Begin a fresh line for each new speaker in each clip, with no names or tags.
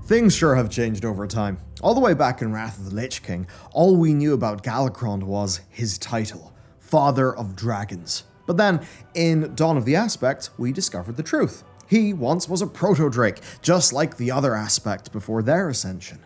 Things sure have changed over time. All the way back in Wrath of the Lich King, all we knew about Galakrond was his title, Father of Dragons. But then, in Dawn of the Aspect, we discovered the truth. He once was a proto-drake, just like the other Aspect before their ascension.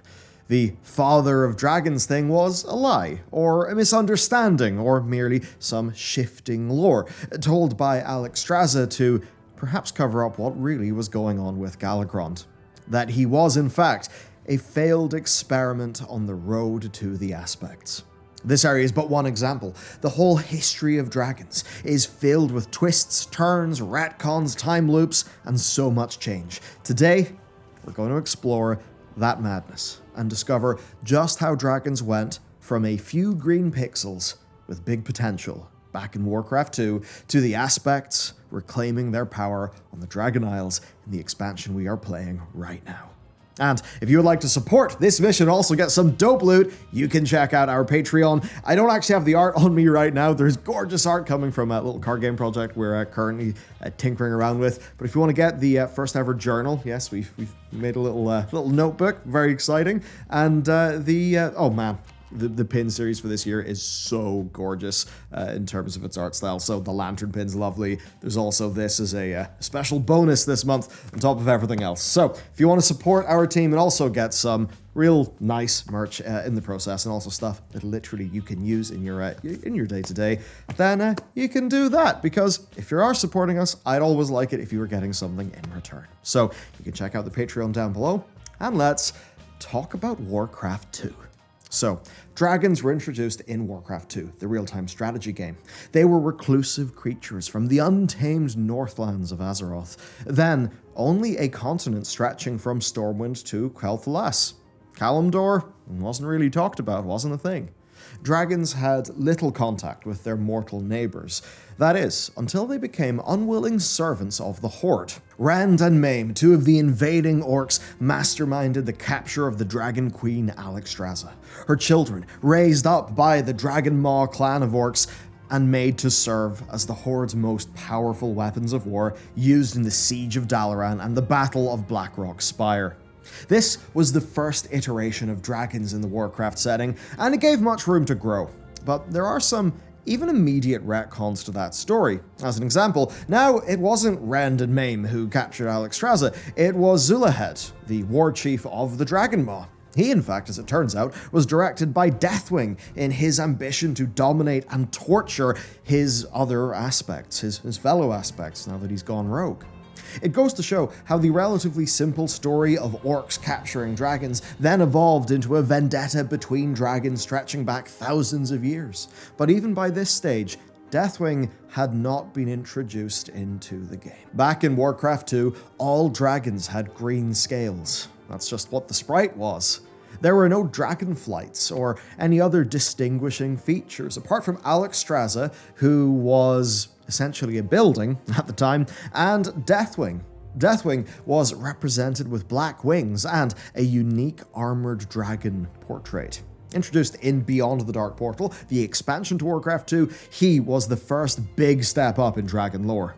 The Father of Dragons thing was a lie, or a misunderstanding, or merely some shifting lore, told by Alexstrasza to perhaps cover up what really was going on with Galakrond. That he was, in fact, a failed experiment on the road to the Aspects. This area is but one example. The whole history of dragons is filled with twists, turns, retcons, time loops, and so much change. Today, we're going to explore that madness and discover just how dragons went from a few green pixels with big potential back in Warcraft 2 to the Aspects reclaiming their power on the Dragon Isles in the expansion we are playing right now. And if you would like to support this mission and also get some dope loot, you can check out our Patreon. I don't actually have the art on me right now. There's gorgeous art coming from a little card game project we're currently tinkering around with. But if you want to get the first ever journal, yes, we've made a little notebook, very exciting. And oh man, the pin series for this year is so gorgeous in terms of its art style. So the lantern pin's lovely. There's also this as a special bonus this month on top of everything else. So if you want to support our team and also get some real nice merch in the process and also stuff that literally you can use in your day-to-day, then you can do that, because if you are supporting us, I'd always like it if you were getting something in return. So you can check out the Patreon down below, and let's talk about Warcraft 2. So, dragons were introduced in Warcraft 2, the real-time strategy game. They were reclusive creatures from the untamed northlands of Azeroth, then only a continent stretching from Stormwind to Quel'Thalas. Kalimdor wasn't really talked about, wasn't a thing. Dragons had little contact with their mortal neighbors. That is, until they became unwilling servants of the Horde. Rand and Maim, two of the invading orcs, masterminded the capture of the Dragon Queen Alexstrasza. Her children, raised up by the Dragon Maw clan of orcs, and made to serve as the Horde's most powerful weapons of war, used in the Siege of Dalaran and the Battle of Blackrock Spire. This was the first iteration of dragons in the Warcraft setting, and it gave much room to grow. But there are some even immediate retcons to that story. As an example, now it wasn't Rand and Maim who captured Alexstrasza, it was Zulahed, the war chief of the Dragon Maw. He, in fact, as it turns out, was directed by Deathwing in his ambition to dominate and torture his other aspects, his fellow aspects, now that he's gone rogue. It goes to show how the relatively simple story of orcs capturing dragons then evolved into a vendetta between dragons stretching back thousands of years. But even by this stage, Deathwing had not been introduced into the game. Back in Warcraft 2, all dragons had green scales. That's just what the sprite was. There were no Dragonflights or any other distinguishing features, apart from Alexstrasza, who was essentially a building at the time, and Deathwing. Deathwing was represented with black wings and a unique armored dragon portrait. Introduced in Beyond the Dark Portal, the expansion to Warcraft 2, he was the first big step up in dragon lore.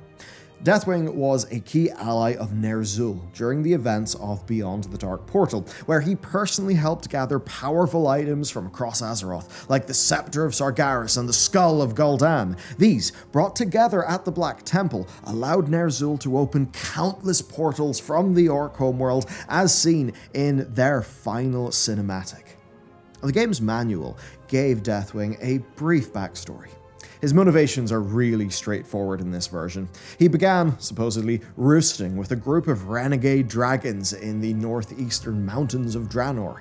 Deathwing was a key ally of Ner'zhul during the events of Beyond the Dark Portal, where he personally helped gather powerful items from across Azeroth, like the Scepter of Sargeras and the Skull of Gul'dan. These, brought together at the Black Temple, allowed Ner'zhul to open countless portals from the Orc homeworld, as seen in their final cinematic. The game's manual gave Deathwing a brief backstory. His motivations are really straightforward in this version. He began, supposedly, roosting with a group of renegade dragons in the northeastern mountains of Draenor.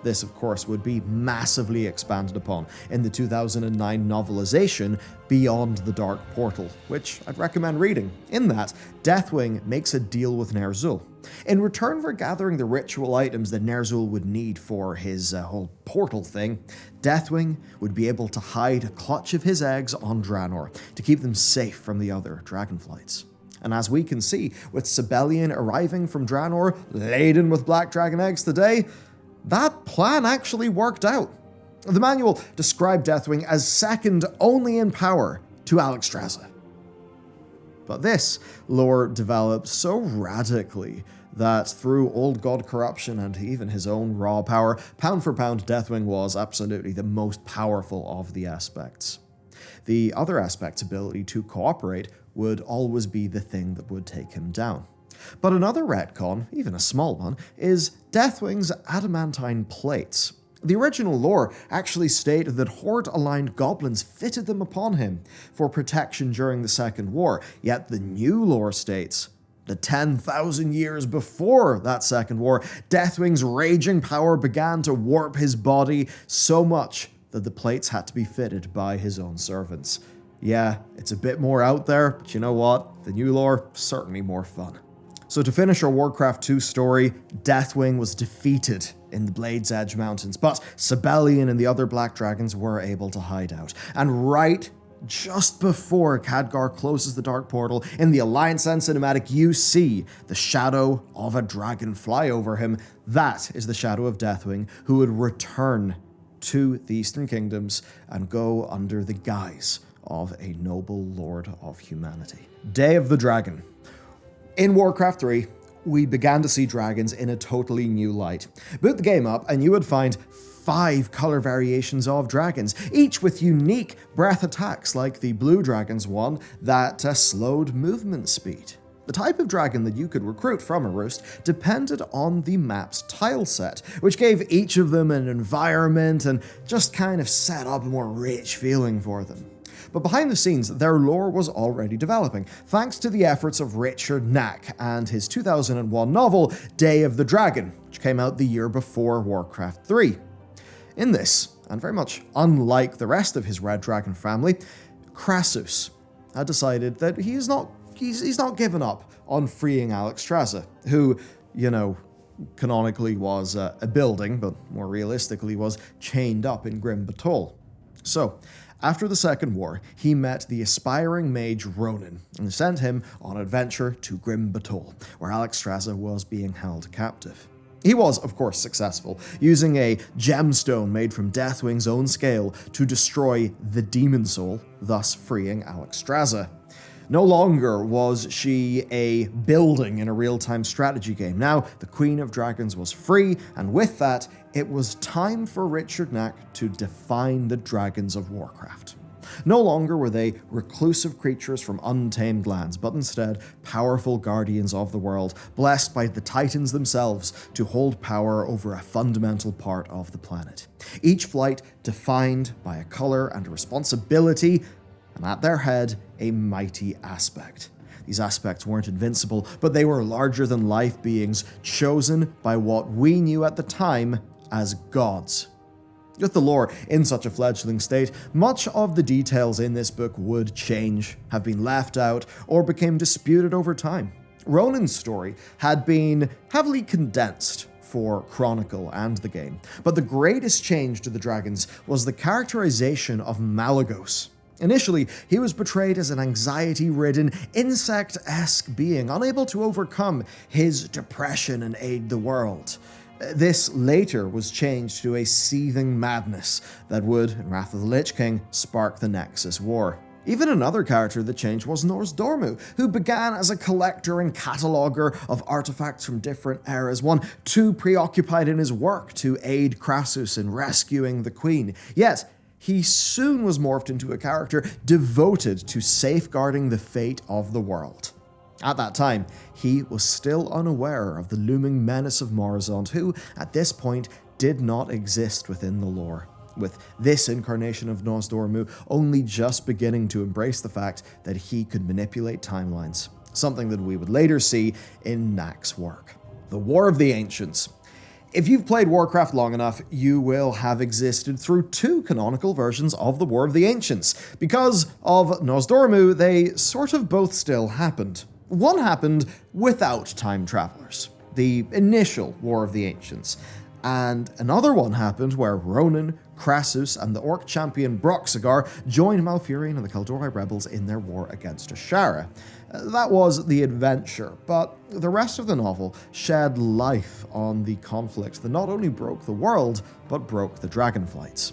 This, of course, would be massively expanded upon in the 2009 novelization Beyond the Dark Portal, which I'd recommend reading. In that, Deathwing makes a deal with Ner'zhul. In return for gathering the ritual items that Ner'zhul would need for his whole portal thing, Deathwing would be able to hide a clutch of his eggs on Draenor to keep them safe from the other Dragonflights. And as we can see, with Sibelian arriving from Draenor, laden with black dragon eggs today, that plan actually worked out. The manual described Deathwing as second only in power to Alexstrasza. But this lore developed so radically that through old god corruption and even his own raw power, pound for pound, Deathwing was absolutely the most powerful of the aspects. The other aspect's ability to cooperate would always be the thing that would take him down. But another retcon, even a small one, is Deathwing's adamantine plates. The original lore actually stated that Horde-aligned goblins fitted them upon him for protection during the Second War, yet the new lore states that 10,000 years before that Second War, Deathwing's raging power began to warp his body so much that the plates had to be fitted by his own servants. Yeah, it's a bit more out there, but you know what? The new lore, certainly more fun. So to finish our Warcraft 2 story, Deathwing was defeated in the Blade's Edge Mountains, but Sibelian and the other Black Dragons were able to hide out. And right just before Khadgar closes the Dark Portal, in the Alliance End cinematic, you see the shadow of a dragon fly over him. That is the shadow of Deathwing, who would return to the Eastern Kingdoms and go under the guise of a noble lord of humanity. Day of the Dragon. In Warcraft 3, we began to see dragons in a totally new light. Boot the game up and you would find 5 color variations of dragons, each with unique breath attacks like the blue dragon's one that slowed movement speed. The type of dragon that you could recruit from a roost depended on the map's tile set, which gave each of them an environment and just kind of set up a more rich feeling for them. But behind the scenes, their lore was already developing, thanks to the efforts of Richard Knack and his 2001 novel, Day of the Dragon, which came out the year before Warcraft 3. In this, and very much unlike the rest of his Red Dragon family, Crassus had decided that he's not given up on freeing Alexstrasza, who, canonically was a building, but more realistically was chained up in Grim Batol. So, after the Second War, he met the aspiring mage Ronan and sent him on an adventure to Grim Batol, where Alexstrasza was being held captive. He was, of course, successful, using a gemstone made from Deathwing's own scale to destroy the Demon Soul, thus freeing Alexstrasza. No longer was she a building in a real-time strategy game. Now, the Queen of Dragons was free, and with that, it was time for Richard Knack to define the dragons of Warcraft. No longer were they reclusive creatures from untamed lands, but instead powerful guardians of the world, blessed by the Titans themselves to hold power over a fundamental part of the planet. Each flight defined by a color and a responsibility, and at their head, a mighty aspect. These aspects weren't invincible, but they were larger-than-life beings chosen by what we knew at the time as gods. With the lore in such a fledgling state, much of the details in this book would change, have been left out, or became disputed over time. Ronan's story had been heavily condensed for Chronicle and the game, but the greatest change to the dragons was the characterization of Malygos. Initially, he was portrayed as an anxiety-ridden, insect-esque being, unable to overcome his depression and aid the world. This later was changed to a seething madness that would, in Wrath of the Lich King, spark the Nexus War. Even another character that changed was Nozdormu, who began as a collector and cataloger of artifacts from different eras, one too preoccupied in his work to aid Crassus in rescuing the Queen. Yet, he soon was morphed into a character devoted to safeguarding the fate of the world. At that time, he was still unaware of the looming menace of Morrizond, who, at this point, did not exist within the lore, with this incarnation of Nozdormu only just beginning to embrace the fact that he could manipulate timelines, something that we would later see in Knack's work. The War of the Ancients. If you've played Warcraft long enough, you will have existed through 2 canonical versions of the War of the Ancients. Because of Nozdormu, they sort of both still happened. One happened without time travelers, the initial War of the Ancients, and another one happened where Ronan, Crassus, and the Orc champion Broxigar joined Malfurion and the Kaldorei rebels in their war against Ashara. That was the adventure, but the rest of the novel shed light on the conflict that not only broke the world, but broke the Dragonflights.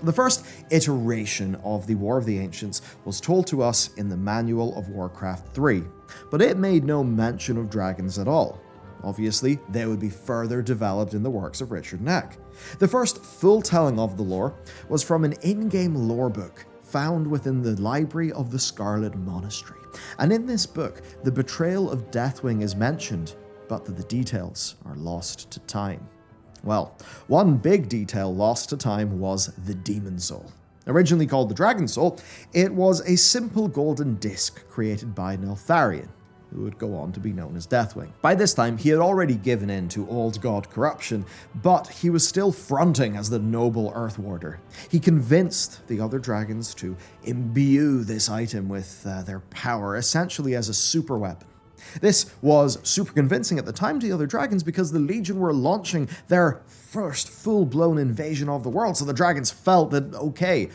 The first iteration of the War of the Ancients was told to us in the Manual of Warcraft 3, but it made no mention of dragons at all. obviously, they would be further developed in the works of Richard Neck. The first full telling of the lore was from an in-game lore book found within the library of the Scarlet Monastery. And in this book, the betrayal of Deathwing is mentioned, but that the details are lost to time. Well, one big detail lost to time was the Demon Soul. Originally called the Dragon Soul, it was a simple golden disc created by Neltharion, who would go on to be known as Deathwing. By this time, he had already given in to old god corruption, but he was still fronting as the noble Earthwarder. He convinced the other dragons to imbue this item with their power, essentially as a super weapon. This was super convincing at the time to the other dragons because the Legion were launching their first full-blown invasion of the world, so the dragons felt that, okay,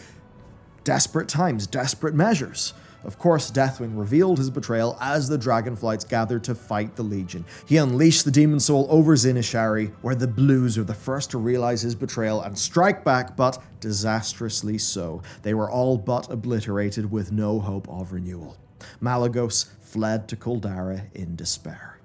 desperate times, desperate measures. Of course, Deathwing revealed his betrayal as the Dragonflights gathered to fight the Legion. He unleashed the Demon Soul over Zinishari, where the Blues were the first to realize his betrayal and strike back, but disastrously so. They were all but obliterated with no hope of renewal. Malygos fled to Kuldara in despair.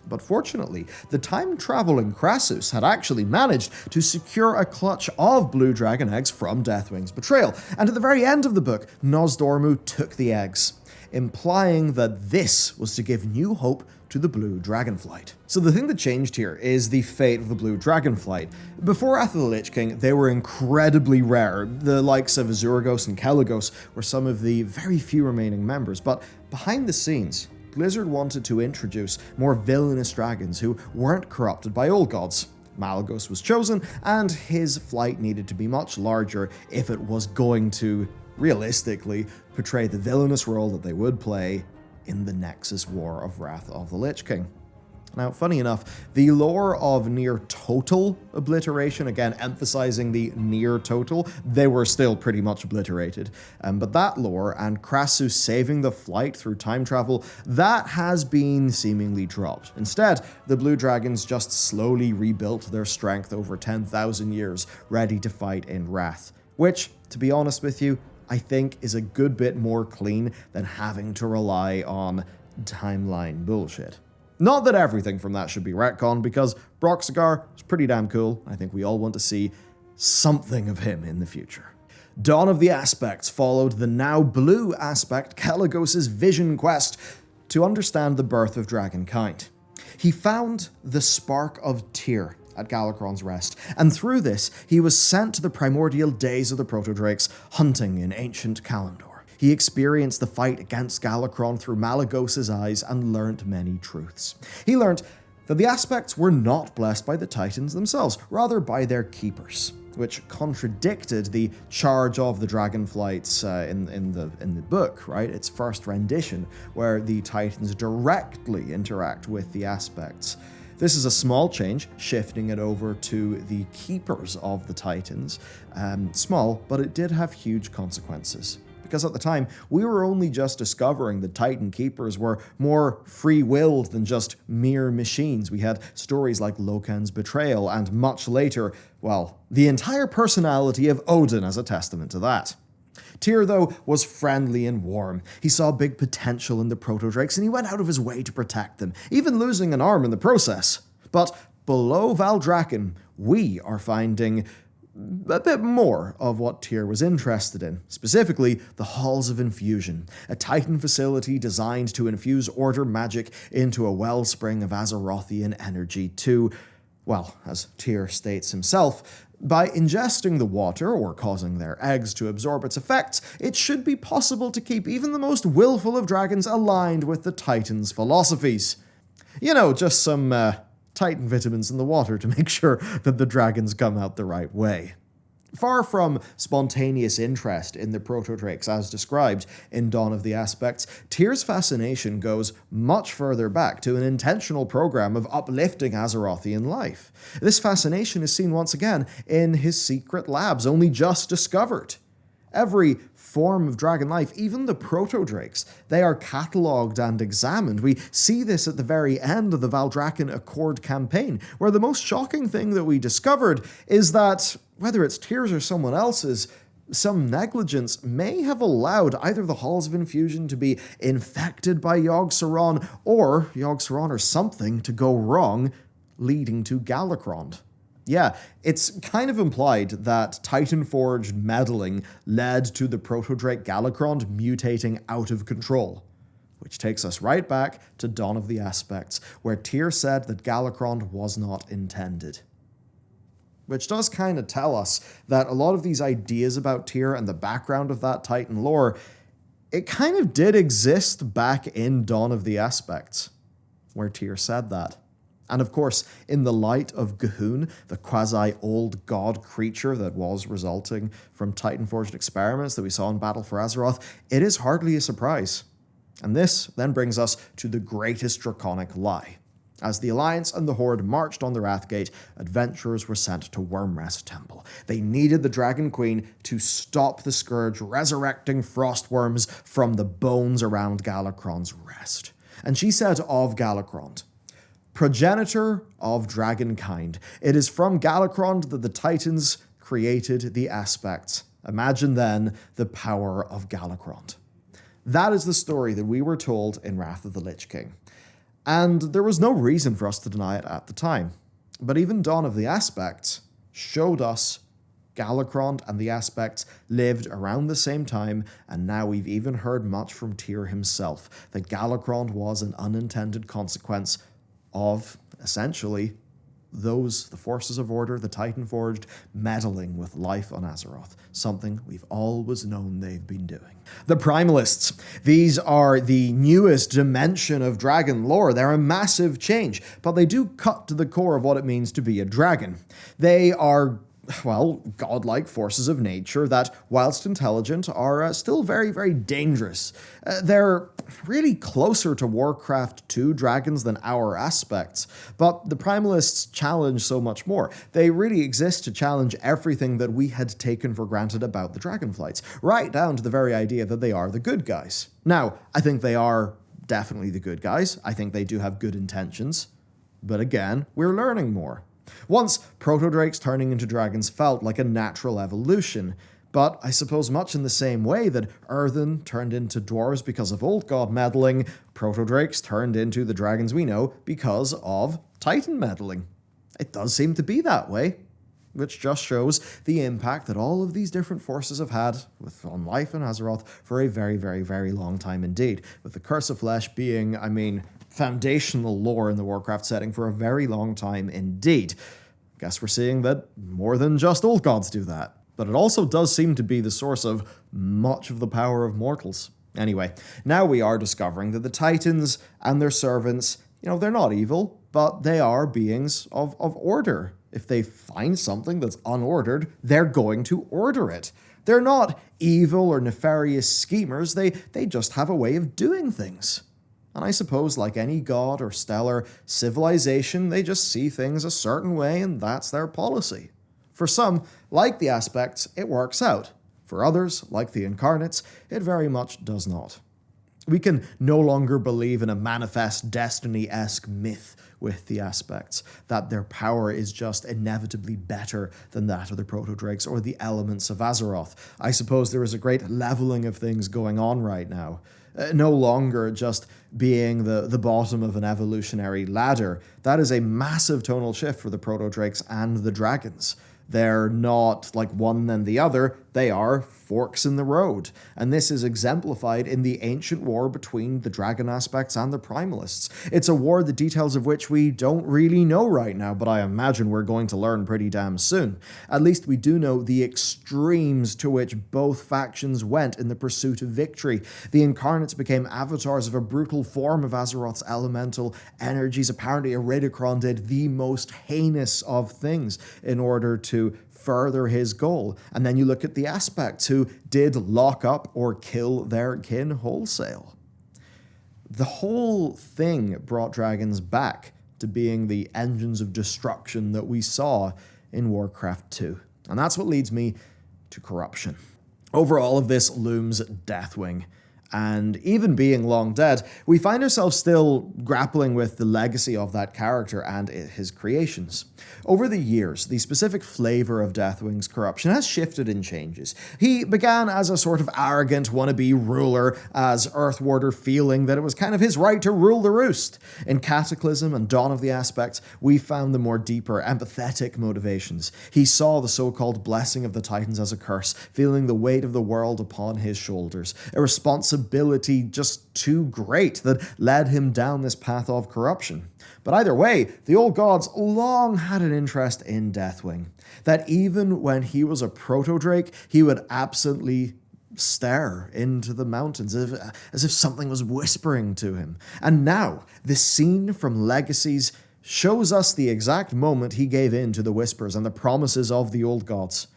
But fortunately, the time-traveling Crassus had actually managed to secure a clutch of blue dragon eggs from Deathwing's betrayal, and at the very end of the book, Nosdormu took the eggs, implying that this was to give new hope to the blue Dragonflight. So the thing that changed here is the fate of the blue Dragonflight. Before Wrath of the Lich King, they were incredibly rare. The likes of Azuragos and Kelagos were some of the very few remaining members, but behind the scenes, Blizzard wanted to introduce more villainous dragons who weren't corrupted by old gods. Malygos was chosen, and his flight needed to be much larger if it was going to, realistically, portray the villainous role that they would play in the Nexus War of Wrath of the Lich King. Now, funny enough, the lore of near-total obliteration, again emphasizing the near-total, they were still pretty much obliterated. But that lore, and Crassus saving the flight through time travel, that has been seemingly dropped. Instead, the Blue Dragons just slowly rebuilt their strength over 10,000 years, ready to fight in Wrath. Which, to be honest with you, I think is a good bit more clean than having to rely on timeline bullshit. Not that everything from that should be retconned, because Broxigar is pretty damn cool. I think we all want to see something of him in the future. Dawn of the Aspects followed the now blue aspect Kelagos' vision quest to understand the birth of dragonkind. He found the spark of Tyr at Galakron's Rest, and through this, he was sent to the primordial days of the Protodrakes, hunting in ancient Kalimdor. He experienced the fight against Galakron through Malygos' eyes and learnt many truths. He learnt that the Aspects were not blessed by the Titans themselves, rather by their keepers, which contradicted the charge of the Dragonflights in the book, right? Its first rendition, where the Titans directly interact with the Aspects. This is a small change, shifting it over to the keepers of the Titans. Small, but it did have huge consequences. Because at the time, we were only just discovering the Titan Keepers were more free-willed than just mere machines. We had stories like Loken's betrayal, and much later, well, the entire personality of Odin as a testament to that. Tyr, though, was friendly and warm. He saw big potential in the Protodrakes, and he went out of his way to protect them, even losing an arm in the process. But below Valdrakken, we are finding a bit more of what Tyr was interested in, specifically the Halls of Infusion, a Titan facility designed to infuse Order magic into a wellspring of Azerothian energy to, well, as Tyr states himself, by ingesting the water or causing their eggs to absorb its effects, it should be possible to keep even the most willful of dragons aligned with the Titan's philosophies. You know, just some Titan vitamins in the water to make sure that the dragons come out the right way. Far from spontaneous interest in the Protodrakes as described in Dawn of the Aspects, Tyr's fascination goes much further back to an intentional program of uplifting Azerothian life. This fascination is seen once again in his secret labs, only just discovered. Every form of dragon life, even the Protodrakes, they are catalogued and examined. We see this at the very end of the Valdrakken Accord campaign, where the most shocking thing that we discovered is that, whether it's Tyr's or someone else's, Some negligence may have allowed either the Halls of Infusion to be infected by Yogg-Saron, or Yogg-Saron or something to go wrong, leading to Galakrond. Yeah, it's kind of implied that Titan-forged meddling led to the Proto-Drake Galakrond mutating out of control. Which takes us right back to Dawn of the Aspects, where Tyr said that Galakrond was not intended. Which does kind of tell us that a lot of these ideas about Tyr and the background of that Titan lore, it kind of did exist back in Dawn of the Aspects, where Tyr said that. And of course, in the light of G'huun, the quasi-old god creature that was resulting from Titan-forged experiments that we saw in Battle for Azeroth, it is hardly a surprise. And this then brings us to the greatest draconic lie. As the Alliance and the Horde marched on the Wrathgate, adventurers were sent to Wyrmrest Temple. They needed the Dragon Queen to stop the Scourge resurrecting frostworms from the bones around Galakrond's rest. And she said of Galakrond, "Progenitor of dragonkind, it is from Galakrond that the Titans created the aspects. Imagine then the power of Galakrond." That is the story that we were told in Wrath of the Lich King. And there was no reason for us to deny it at the time. But even Dawn of the Aspects showed us Galakrond and the Aspects lived around the same time, and now we've even heard much from Tyr himself that Galakrond was an unintended consequence of, essentially, the forces of order, the Titan-forged, meddling with life on Azeroth, something we've always known they've been doing. The Primalists. These are the newest dimension of dragon lore. They're a massive change, but they do cut to the core of what it means to be a dragon. They are, well, godlike forces of nature that, whilst intelligent, are still very, very dangerous. They're really closer to Warcraft 2 dragons than our aspects, but the Primalists challenge so much more. They really exist to challenge everything that we had taken for granted about the Dragonflights, right down to the very idea that they are the good guys. Now, I think they are definitely the good guys. I think they do have good intentions. But again, we're learning more. Once, proto-drakes turning into dragons felt like a natural evolution, but I suppose much in the same way that earthen turned into dwarves because of old god meddling, proto-drakes turned into the dragons we know because of titan meddling. It does seem to be that way, which just shows the impact that all of these different forces have had on life in Azeroth for a very, very, very long time indeed, with the Curse of Flesh being, foundational lore in the Warcraft setting for a very long time indeed. Guess we're seeing that more than just old gods do that. But it also does seem to be the source of much of the power of mortals. Anyway, now we are discovering that the Titans and their servants, they're not evil, but they are beings of order. If they find something that's unordered, they're going to order it. They're not evil or nefarious schemers, they just have a way of doing things. And I suppose, like any god or stellar civilization, they just see things a certain way and that's their policy. For some, like the aspects, it works out. For others, like the incarnates, it very much does not. We can no longer believe in a manifest destiny-esque myth with the aspects, that their power is just inevitably better than that of the proto-drakes or the elements of Azeroth. I suppose there is a great leveling of things going on right now. No longer just being the bottom of an evolutionary ladder. That is a massive tonal shift for the proto-drakes and the dragons. They're not like one then the other, they are forks in the road. And this is exemplified in the ancient war between the dragon aspects and the primalists. It's a war the details of which we don't really know right now, but I imagine we're going to learn pretty damn soon. At least we do know the extremes to which both factions went in the pursuit of victory. The incarnates became avatars of a brutal form of Azeroth's elemental energies. Apparently Iridikron did the most heinous of things in order to further his goal. And then you look at the aspects who did lock up or kill their kin wholesale. The whole thing brought dragons back to being the engines of destruction that we saw in Warcraft 2. And that's what leads me to corruption. Over all of this looms Deathwing. And even being long dead, we find ourselves still grappling with the legacy of that character and his creations. Over the years, the specific flavor of Deathwing's corruption has shifted and changes. He began as a sort of arrogant wannabe ruler, as Earthwarder, feeling that it was kind of his right to rule the roost. In Cataclysm and Dawn of the Aspect, we found the more deeper, empathetic motivations. He saw the so-called blessing of the Titans as a curse, feeling the weight of the world upon his shoulders, a responsibility just too great that led him down this path of corruption. But either way, the old gods long had an interest in Deathwing, that even when he was a proto-Drake, he would absently stare into the mountains as if something was whispering to him. And now, this scene from Legacies shows us the exact moment he gave in to the whispers and the promises of the old gods.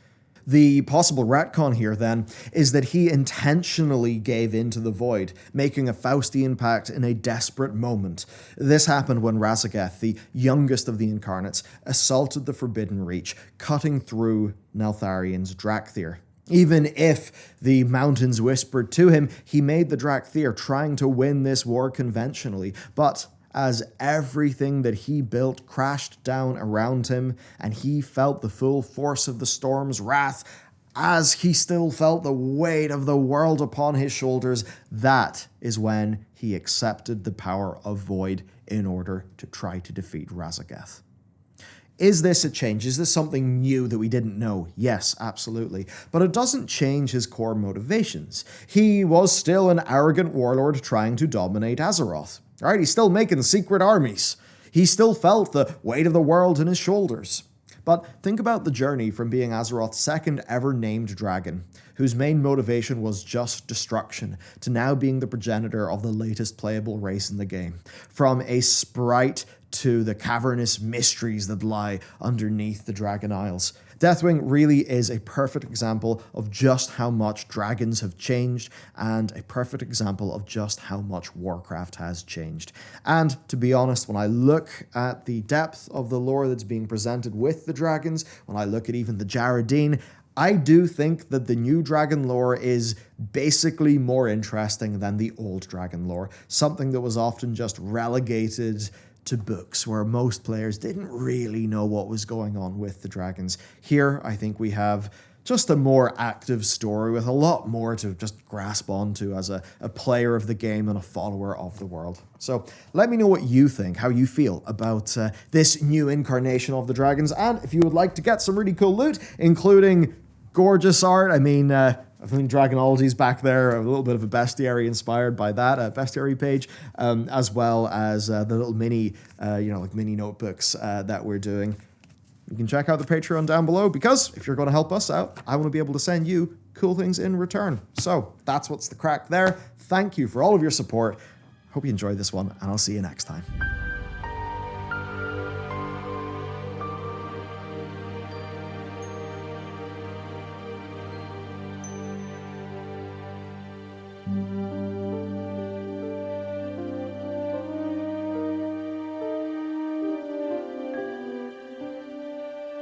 The possible retcon here, then, is that he intentionally gave in to the void, making a Faustian pact in a desperate moment. This happened when Razageth, the youngest of the incarnates, assaulted the Forbidden Reach, cutting through Neltharion's Drakthir. Even if the mountains whispered to him, he made the Drakthir, trying to win this war conventionally, but as everything that he built crashed down around him, and he felt the full force of the storm's wrath, as he still felt the weight of the world upon his shoulders, that is when he accepted the power of Void in order to try to defeat Razageth. Is this a change? Is this something new that we didn't know? Yes, absolutely. But it doesn't change his core motivations. He was still an arrogant warlord trying to dominate Azeroth. Right, he's still making secret armies. He still felt the weight of the world in his shoulders. But think about the journey from being Azeroth's second ever named dragon, whose main motivation was just destruction, to now being the progenitor of the latest playable race in the game. From a sprite to the cavernous mysteries that lie underneath the Dragon Isles. Deathwing really is a perfect example of just how much dragons have changed, and a perfect example of just how much Warcraft has changed. And to be honest, when I look at the depth of the lore that's being presented with the dragons, when I look at even the Jaredine, I do think that the new dragon lore is basically more interesting than the old dragon lore, something that was often just relegated to books where most players didn't really know what was going on with the dragons. Here, I think we have just a more active story with a lot more to just grasp onto as a player of the game and a follower of the world. So let me know what you think, how you feel about this new incarnation of the dragons, and if you would like to get some really cool loot, including gorgeous art. I mean, Dragonology's back there, a little bit of a bestiary inspired by that bestiary page, as well as the little mini, mini notebooks that we're doing. You can check out the Patreon down below, because if you're going to help us out, I want to be able to send you cool things in return. So that's what's the crack there. Thank you for all of your support. Hope you enjoyed this one, and I'll see you next time.